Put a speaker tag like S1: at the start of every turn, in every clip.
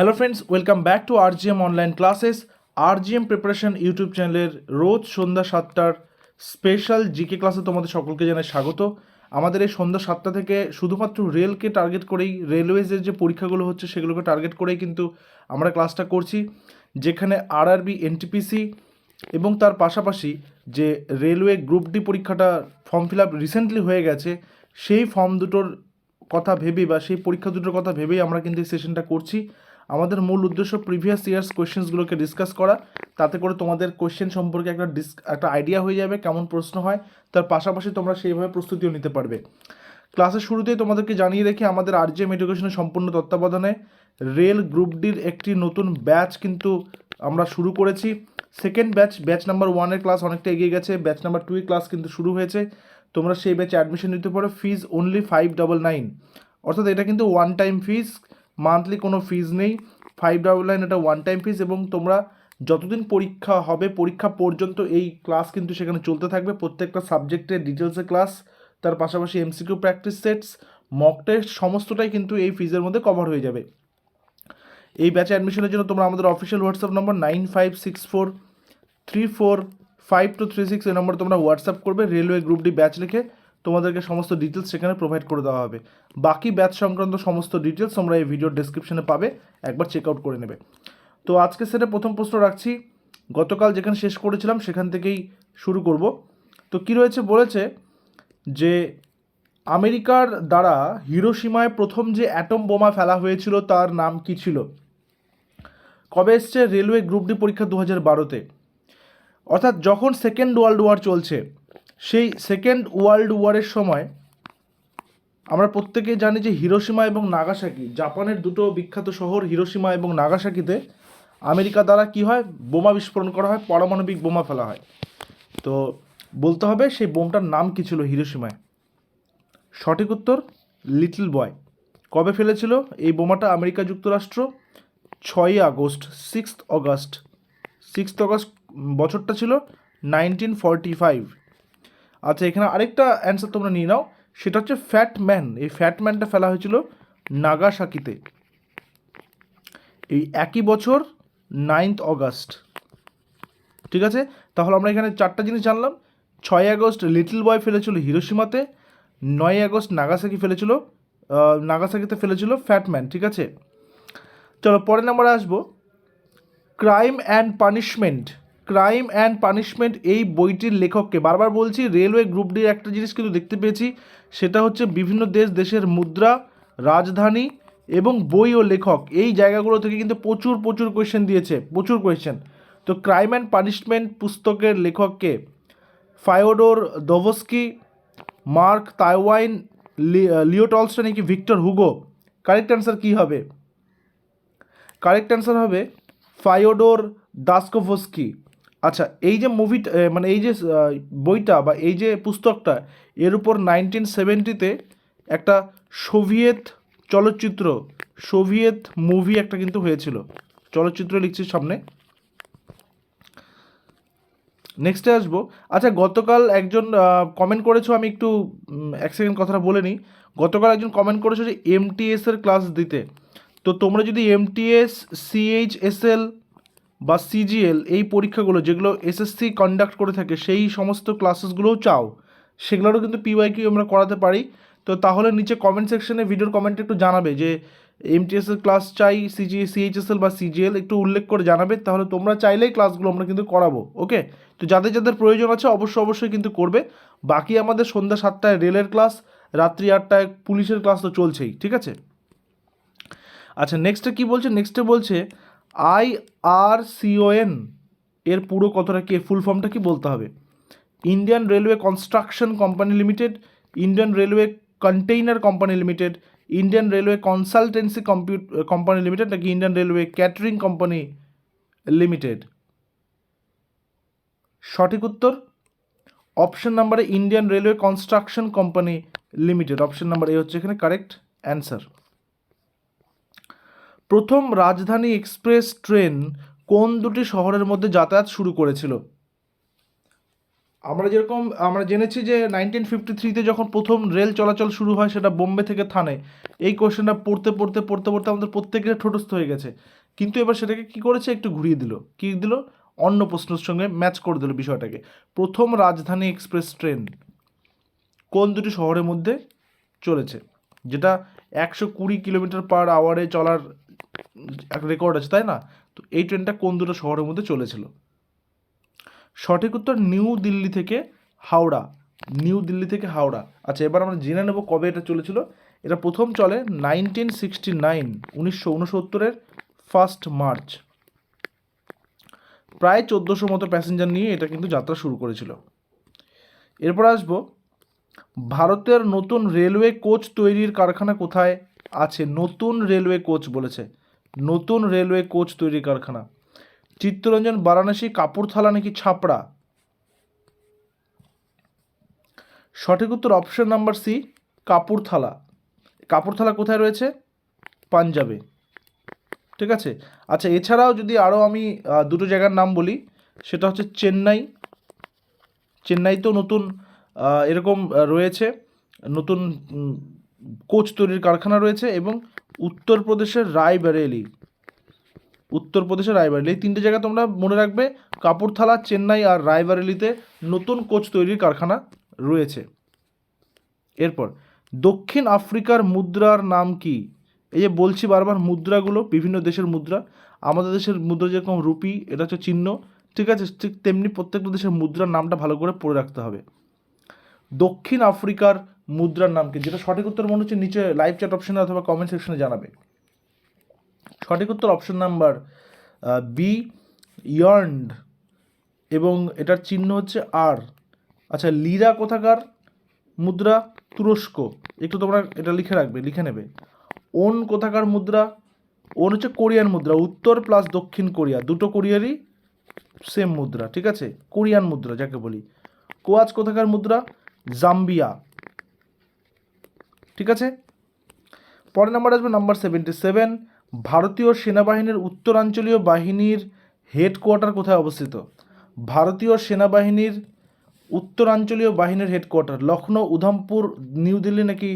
S1: Hello friends, welcome back to RGM online classes. RGM preparation YouTube চ্যানেলের রোজ সন্ধ্যা 7টার special GK ক্লাসে তোমাদের সকলকে জানাই স্বাগত। আমাদের এই সন্ধ্যা 7টা থেকে শুধুমাত্র রেলকে টার্গেট করেই, রেলওয়েজের যে পরীক্ষাগুলো হচ্ছে সেগুলোকে টার্গেট করেই কিন্তু আমরা ক্লাসটা করছি, যেখানে আরআরবি, এনটিপিসি এবং তার পাশাপাশি যে রেলওয়ে গ্রুপ ডি পরীক্ষাটা ফর্ম ফিল আপ রিসেন্টলি হয়ে গেছে, সেই ফর্ম দুটোর কথা ভেবেই বা সেই পরীক্ষা দুটোর কথা ভেবেই আমরা কিন্তু এই সেশনটা করছি। আমাদের মূল উদ্দেশ্য প্রিভিয়াস ইয়ার্স কোয়েশ্চেন্সগুলোকে ডিসকাস করা, তাতে করে তোমাদের কোয়েশ্চেন সম্পর্কে একটা আইডিয়া হয়ে যাবে কেমন প্রশ্ন হয়, তার পাশাপাশি তোমরা সেইভাবে প্রস্তুতিও নিতে পারবে। ক্লাসের শুরুতেই তোমাদেরকে জানিয়ে রেখে আমাদের আরজিএম এডুকেশনের সম্পূর্ণ তত্ত্বাবধানে রেল গ্রুপ ডির একটি নতুন ব্যাচ কিন্তু আমরা শুরু করেছি। সেকেন্ড ব্যাচ নাম্বার 1-এর ক্লাস অনেকটা এগিয়ে গেছে, ব্যাচ নাম্বার 2-এর ক্লাস কিন্তু শুরু হয়েছে। তোমরা সেই ব্যাচে অ্যাডমিশন নিতে পারো, ফিজ অনলি 599, অর্থাৎ এটা কিন্তু ওয়ান টাইম ফিজ, মান্থলি কোনো ফিজ নেই। 599 এটা ওয়ান টাইম ফিজ, এবং তোমরা যতদিন পরীক্ষা হবে পরীক্ষা পর্যন্ত এই ক্লাস কিন্তু সেখানে চলতে থাকবে। প্রত্যেকটা সাবজেক্টের ডিটেলসে ক্লাস, তার পাশাপাশি MCQ practice sets, mock test সমস্তটাই কিন্তু এই ফিজের মধ্যে কভার হয়ে যাবে। এই ব্যাচে অ্যাডমিশনের জন্য তোমরা আমাদের অফিসিয়াল হোয়াটসঅ্যাপ নম্বর 9564345236 এই নম্বরে তোমরা হোয়াটসঅ্যাপ করবে, রেলওয়ে গ্রুপ ডি ব্যাচ লিখে তোমাদেরকে সমস্ত ডিটেলস সেখানে প্রোভাইড করে দেওয়া হবে। বাকি ব্যাচ সংক্রান্ত সমস্ত ডিটেলস তোমরা এই ভিডিওর ডেসক্রিপশনে পাবে, একবার চেক আউট করে নেবে। তো আজকে সেটা প্রথম প্রশ্ন রাখছি, গতকাল যেখানে শেষ করেছিলাম সেখান থেকেই শুরু করব। তো কী রয়েছে, বলেছে যে আমেরিকার দ্বারা হিরোশিমায় প্রথম যে অ্যাটম বোমা ফেলা হয়েছিল তার নাম কি ছিল? কবে এসছে রেলওয়ে গ্রুপ ডি পরীক্ষা? 2012-তে, অর্থাৎ যখন সেকেন্ড ওয়ার্ল্ড ওয়ার চলছে। সেই সেকেন্ড ওয়ার্ল্ড ওয়ারের সময় আমরা প্রত্যেকেই জানি যে হিরোশিমা এবং নাগাসাকি, জাপানের দুটো বিখ্যাত শহর হিরোশিমা এবং নাগাসাকিতে আমেরিকা দ্বারা কি হয়, বোমা বিস্ফোরণ করা হয়, পারমাণবিক বোমা ফেলা হয়। তো বলতে হবে সেই বোমটার নাম কি ছিল হিরোশিমায়। সঠিক উত্তর লিটল বয়। কবে ফেলেছিল এই বোমাটা আমেরিকা যুক্তরাষ্ট্র? 6ই আগস্ট, 6th অগস্ট বছরটা ছিল 1945। আচ্ছা, এখানে আরেকটা অ্যান্সার তোমরা নিয়ে নাও, সেটা হচ্ছে ফ্যাট ম্যান। এই ফ্যাট ম্যানটা ফেলা হয়েছিল নাগাসাকিতে এই একই বছর 9th অগস্ট। ঠিক আছে, তাহলে আমরা এখানে চারটা জিনিস জানলাম। 6ই আগস্ট লিটল বয় ফেলেছিল হিরোশিমাতে, 9ই আগস্ট নাগাসাকিতে ফেলেছিল ফ্যাট ম্যান। ঠিক আছে, চলো পরের নাম্বারে আসবো। ক্রাইম অ্যান্ড পানিশমেন্ট এই বইটির লেখককে? বারবার বলছি, রেলওয়ে গ্রুপ ডির একটা জিনিস কিন্তু দেখতে পেয়েছি, সেটা হচ্ছে বিভিন্ন দেশের মুদ্রা, রাজধানী এবং বই ও লেখক, এই জায়গাগুলো থেকে কিন্তু প্রচুর কোয়েশ্চেন দিয়েছে, প্রচুর কোয়েশ্চেন। তো ক্রাইম অ্যান্ড পানিশমেন্ট পুস্তকের লেখককে? ফায়োডোর দোভস্কি, মার্ক তাইওয়াইন, লিও টলস্টয় নাকি ভিক্টর হুগো? কারেক্ট অ্যান্সার কী হবে? কারেক্ট অ্যান্সার হবে ফায়োডোর দাস্কোভস্কি। আচ্ছা, এই যে মুভিটা, মানে এই যে বইটা বা এই যে পুস্তকটা, এর উপর 1970-তে একটা সোভিয়েত চলচ্চিত্র, সোভিয়েত মুভি একটা কিন্তু হয়েছিল। চলচ্চিত্র লিখছি সামনে। নেক্সটে আসবো। আচ্ছা, গতকাল একজন কমেন্ট করেছো, আমি একটু এক সেকেন্ড কথাটা বলে নিই। গতকাল একজন কমেন্ট করেছো যে এমটিএসের ক্লাস দিতে। তো তোমরা যদি এমটিএস, সিএইচএসএল বা সিজিএল এই পরীক্ষাগুলো যেগুলো এসএসসি কন্ডাক্ট করে থাকে সেই সমস্ত ক্লাসেসগুলোও চাও, সেগুলোরও কিন্তু পিওয়াইকিউ আমরা করাতে পারি। তো তাহলে নিচে কমেন্ট সেকশনে ভিডিওর কমেন্টে একটু জানাবে যে এমটিএসের ক্লাস চাই, সিএইচএসএল বা সিজিএল একটু উল্লেখ করে জানাবে, তাহলে তোমরা চাইলেই ক্লাসগুলো আমরা কিন্তু করাবো। ওকে, তো যাদের যাদের প্রয়োজন আছে অবশ্যই কিন্তু করবে। বাকি আমাদের সন্ধ্যা 7টায় রেলের ক্লাস, রাত্রি 8টায় পুলিশের ক্লাস তো চলছেই। ঠিক আছে, আচ্ছা নেক্সটে কী বলছে? নেক্সটে বলছে IRCON এর পুরো কথাটা কি, ফুল ফর্মটা কি বলতে হবে? Indian railway construction company limited, Indian railway container company limited, Indian railway consultancy company limited, নাকি Indian railway catering company limited? সঠিক উত্তর অপশন নাম্বারে Indian railway construction company limited, option number A হচ্ছে এখানে কারেক্ট অ্যান্সার। প্রথম রাজধানী express train কোন দুটি শহরের মধ্যে যাতায়াত শুরু করেছিল? আমরা জেনেছি যে 1953-তে যখন প্রথম রেল চলাচল শুরু হয় সেটা বোম্বে থেকে থানে। এই কোশ্চেনটা পড়তে পড়তে পড়তে পড়তে আমাদের প্রত্যেকের ঠোঁটস্থ হয়ে গেছে, কিন্তু এবার সেটাকে কি করেছে, একটু ঘুরিয়ে দিল, কি দিল, অন্য প্রশ্নের সঙ্গে ম্যাচ করে দিল বিষয়টাকে। প্রথম রাজধানী এক্সপ্রেস ট্রেন কোন দুটি শহরের মধ্যে চলেছে, যেটা 120 কিলোমিটার/আওয়ারে চলার এক রেকর্ড আছে, তাই না? তো এই ট্রেনটা কোন দুটো শহরের মধ্যে চলেছিল? সঠিক উত্তর নিউ দিল্লি থেকে হাওড়া। নিউ দিল্লি থেকে হাওড়া। আচ্ছা, এবার আমরা জেনে নেব কবে এটা চলেছিল। এটা প্রথম চলে 1969, 1969-এর 1 মার্চ। প্রায় 1400 মতো প্যাসেঞ্জার নিয়ে এটা কিন্তু যাত্রা শুরু করেছিল। এরপর আসবো, ভারতের নতুন রেলওয়ে কোচ তৈরির কারখানা কোথায় আছে? নতুন রেলওয়ে কোচ বলেছে, নতুন রেলওয়ে কোচ তৈরির কারখানা। চিত্তরঞ্জন, বারাণসী, কাপুরথালা নাকি ছাপড়া? সঠিক উত্তর option number C, Kapurthala. Kapurthala কোথায় রয়েছে? পাঞ্জাবে। ঠিক আছে। আচ্ছা, এছাড়াও যদি আরও আমি দুটো জায়গার নাম বলি, সেটা হচ্ছে চেন্নাই। চেন্নাইতেও নতুন এরকম রয়েছে, নতুন কোচ তৈরির কারখানা রয়েছে। এবং উত্তরপ্রদেশের রায়বেরেলি, উত্তরপ্রদেশের রায়বেরেলি, এই তিনটে জায়গা তোমরা মনে রাখবে। কাপুরথালা, চেন্নাই আর রায়বেরেলিতে নতুন কোচ তৈরির কারখানা রয়েছে। এরপর, দক্ষিণ আফ্রিকার মুদ্রার নাম কি? এই যে বলছি বারবার, মুদ্রাগুলো বিভিন্ন দেশের মুদ্রা। আমাদের দেশের মুদ্রা যেরকম রুপি, এটা হচ্ছে চিহ্ন, ঠিক আছে, ঠিক তেমনি প্রত্যেকটা দেশের মুদ্রার নামটা ভালো করে পড়ে রাখতে হবে। দক্ষিণ আফ্রিকার মুদ্রার নাম কি? যেটা সঠিক উত্তর মনে হচ্ছে নিচে লাইভ চ্যাট অপশনে অথবা কমেন্ট সেকশনে জানাবে। সঠিক উত্তর অপশন নাম্বার বি, ইয়ার্নড, এবং এটার চিহ্ন হচ্ছে আর। আচ্ছা, লিরা কোথাকার মুদ্রা? তুরস্ক। একটু তোমরা এটা লিখে রাখবে, লিখে নেবে। ওন কোথাকার মুদ্রা? ওন হচ্ছে কোরিয়ান মুদ্রা। উত্তর প্লাস দক্ষিণ কোরিয়া, দুটো কোরিয়ারই সেম মুদ্রা, ঠিক আছে, কোরিয়ান মুদ্রা যাকে বলি। কোয়াচ কোথাকার মুদ্রা? জাম্বিয়া। ঠিক আছে। পরের নাম্বার আসবে নাম্বার 77। ভারতীয় সেনাবাহিনীর উত্তরাঞ্চলীয় বাহিনীর হেডকোয়ার্টার কোথায় অবস্থিত? ভারতীয় সেনাবাহিনীর উত্তরাঞ্চলীয় বাহিনীর হেডকোয়ার্টার লখনৌ, উধামপুর, নিউ দিল্লি নাকি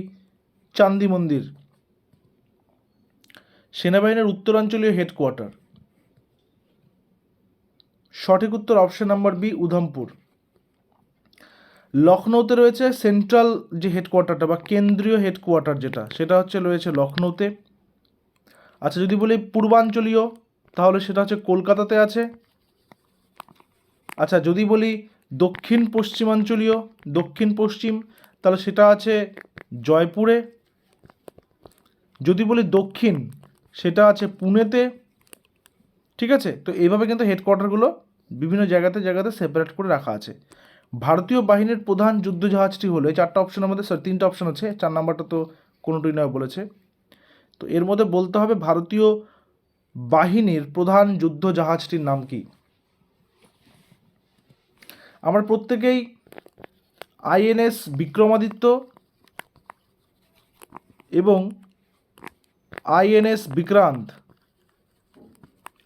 S1: চান্দি মন্দির? সেনাবাহিনীর উত্তরাঞ্চলীয় হেডকোয়ার্টার, সঠিক উত্তর অপশন নাম্বার বি, উধামপুর। লখনৌতে রয়েছে সেন্ট্রাল যে হেডকোয়ার্টারটা বা কেন্দ্রীয় হেডকোয়ার্টার যেটা, সেটা হচ্ছে রয়েছে লখনৌতে। আচ্ছা, যদি বলি পূর্বাঞ্চলীয়, তাহলে সেটা হচ্ছে কলকাতাতে আছে। আচ্ছা, যদি বলি দক্ষিণ পশ্চিমাঞ্চলীয়, দক্ষিণ পশ্চিম, তাহলে সেটা আছে জয়পুরে। যদি বলি দক্ষিণ, সেটা আছে পুনেতে। ঠিক আছে। তো এইভাবে কিন্তু হেডকোয়ার্টারগুলো বিভিন্ন জায়গাতে জায়গাতে সেপারেট করে রাখা আছে। ভারতীয় বাহিনীর প্রধান যুদ্ধজাহাজটি হলো, এই চারটা অপশনের মধ্যে তিনটা অপশন আছে, 4 নাম্বারটা তো কোনোটাই নয় বলেছে। তো এর মধ্যে বলতে হবে ভারতীয় বাহিনীর প্রধান যুদ্ধজাহাজটির নাম কি? আমরা প্রত্যেকেই আইএনএস বিক্রমাদিত্য এবং আইএনএস বিক্রান্ত,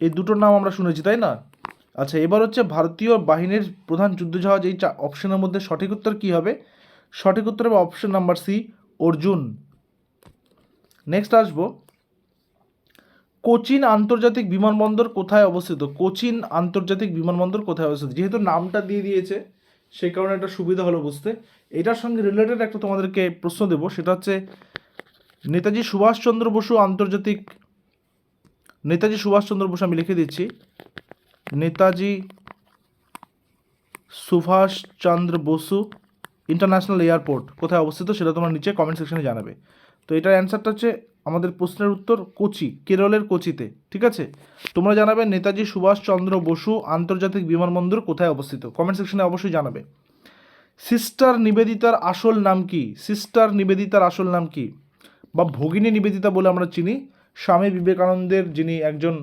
S1: এই দুটোর নাম আমরা শুনেছি, তাই না? আচ্ছা, এবার হচ্ছে ভারতীয় বাহিনীর প্রধান যুদ্ধজাহাজ, এই অপশনের মধ্যে সঠিক উত্তর কী হবে? সঠিক উত্তর হবে option number C, Arjun. Next আসবো, কোচিন আন্তর্জাতিক বিমানবন্দর কোথায় অবস্থিত? কোচিন আন্তর্জাতিক বিমানবন্দর কোথায় অবস্থিত? যেহেতু নামটা দিয়ে দিয়েছে, সেই কারণে একটা সুবিধা হলো বুঝতে। এটার সঙ্গে রিলেটেড একটা তোমাদেরকে প্রশ্ন দেবো, সেটা হচ্ছে নেতাজি সুভাষচন্দ্র বসু আন্তর্জাতিক, নেতাজি সুভাষচন্দ্র বসু, আমি লিখে দিচ্ছি, নেতাজি সুভাষচন্দ্র বসু ইন্টারন্যাশনাল এয়ারপোর্ট কোথায় অবস্থিত? সেটা তোমরা নিচে কমেন্ট সেকশনে জানাবে। তো এটার অ্যান্সারটা হচ্ছে আমাদের প্রশ্নের উত্তর কোচি, কেরলের কোচিতে। ঠিক আছে। তোমরা জানাবে নেতাজি সুভাষচন্দ্র বসু আন্তর্জাতিক বিমানবন্দর কোথায় অবস্থিত, কমেন্ট সেকশনে অবশ্যই জানাবে। সিস্টার নিবেদিতার আসল নাম কি? সিস্টার নিবেদিতার আসল নাম কি? বা ভগিনী নিবেদিতা বলে আমরা চিনি, স্বামী বিবেকানন্দের যিনি একজন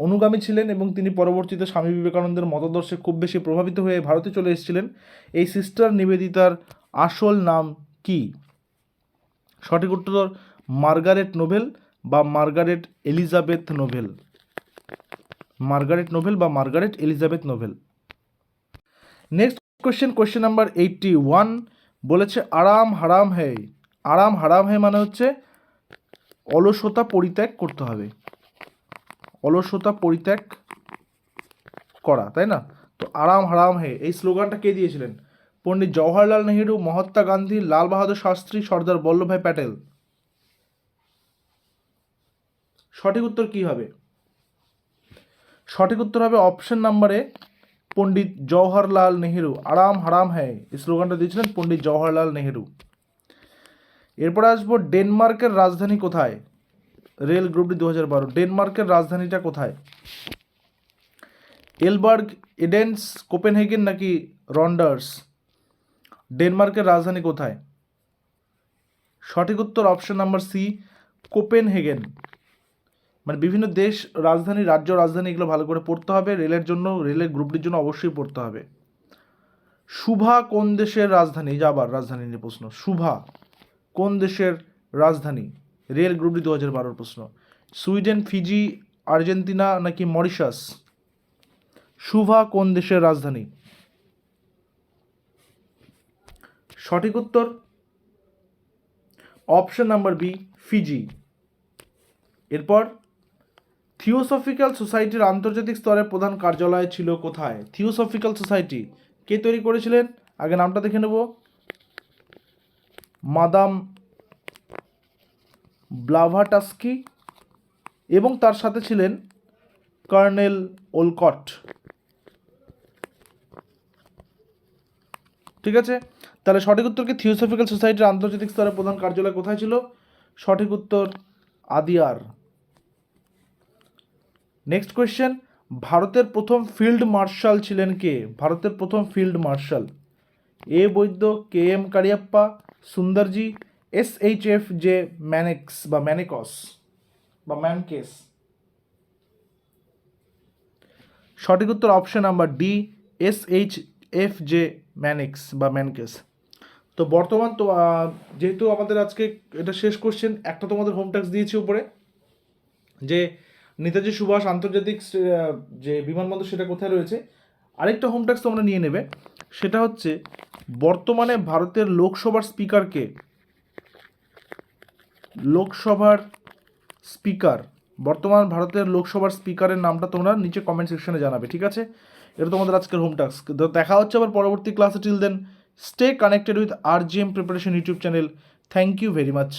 S1: অনুগামী ছিলেন এবং তিনি পরবর্তীতে স্বামী বিবেকানন্দের মতাদর্শে খুব বেশি প্রভাবিত হয়ে ভারতে চলে এসেছিলেন। এই সিস্টার নিবেদিতার আসল নাম কি? সঠিক উত্তর মার্গারেট নোবেল বা Margaret Elizabeth Noble. Margaret Noble বা Margaret Elizabeth Noble. Next question number 81 বলেছে আরাম হারাম হে। আরাম হারাম হে মানে হচ্ছে অলসতা পরিত্যাগ করতে হবে, অলসতা পরিত্যাগ করা, তাই না? তো আরাম হারাম হে এই স্লোগানটা কে দিয়েছিলেন? পণ্ডিত জওহরলাল নেহেরু, মহাত্মা গান্ধী, লাল বাহাদুর শাস্ত্রী, সর্দার বল্লভভাই প্যাটেল। সঠিক উত্তর কি হবে? সঠিক উত্তর হবে অপশন নাম্বারে পণ্ডিত জওহরলাল নেহেরু। আরাম হারাম হ্যায় এই স্লোগানটা দিয়েছিলেন পণ্ডিত জওহরলাল নেহেরু। এরপরে আসবো ডেনমার্কের রাজধানী কোথায়? রেল গ্রুপটি 2012। ডেনমার্কের রাজধানীটা কোথায়? এলবার্গ, এডেন্স, কোপেনহেগেন নাকি রন্ডার্স? ডেনমার্কের রাজধানী কোথায়? সঠিক উত্তর অপশন নাম্বার সি, কোপেনহেগেন। মানে বিভিন্ন দেশ রাজধানী, রাজ্য রাজধানী, এগুলো ভালো করে পড়তে হবে। রেলের জন্য, রেলের গ্রুপটির জন্য অবশ্যই পড়তে হবে। সুভা কোন দেশের রাজধানী? যাবার রাজধানী নিয়ে প্রশ্ন। সুভা কোন দেশের রাজধানী? রেল গ্রুপটি 2012 প্রশ্ন। সুইডেন, ফিজি, আর্জেন্টিনা নাকি মরিশাস? সুভা কোন দেশের রাজধানী? সঠিক উত্তর অপশন নাম্বার বি, ফিজি। এরপর থিওসফিক্যাল সোসাইটির আন্তর্জাতিক স্তরে প্রধান কার্যালয় ছিল কোথায়? থিওসফিক্যাল সোসাইটি কে তৈরি করেছিলেন? আগে নামটা দেখে নেব। মাদাম ব্লাভাটাস্কি এবং তার সাথে ছিলেন কর্নেল ওলকট। ঠিক আছে, তাহলে সঠিক উত্তর কি? থিওসফিক্যাল সোসাইটির আন্তর্জাতিক স্তরে প্রধান কার্যালয় কোথায় ছিল? সঠিক উত্তর আদিয়ার। নেক্সট কোয়েশ্চেন, ভারতের প্রথম ফিল্ড মার্শাল ছিলেন কে? ভারতের প্রথম field marshal. A Vaidya, K M Cariappa, Sundarji, SHF J Manekshaw বা ম্যানেকস বা ম্যানকেস। সঠিক উত্তর option number D, SHF J Manekshaw বা ম্যানকেস। তো বর্তমান তো যেহেতু আমাদের আজকে এটা শেষ কোশ্চেন, একটা তোমাদের হোম ট্যাক্স দিয়েছি উপরে, যে নেতাজি সুভাষ আন্তর্জাতিক যে বিমানবন্দর সেটা কোথায় রয়েছে। আরেকটা হোম ট্যাক্স তোমরা নিয়ে নেবে, সেটা হচ্ছে বর্তমানে ভারতের লোকসভার স্পিকারকে, লোকসভার স্পিকার, বর্তমান ভারতের লোকসভার স্পিকারের নামটা তোমরা নিচে কমেন্ট সেকশনে জানাবে। ঠিক আছে, এটা তোমাদের আজকের হোম টাস্ক। দেখা হচ্ছে আবার পরবর্তী ক্লাসে। Till then stay connected with RGM preparation YouTube channel. Thank you very much.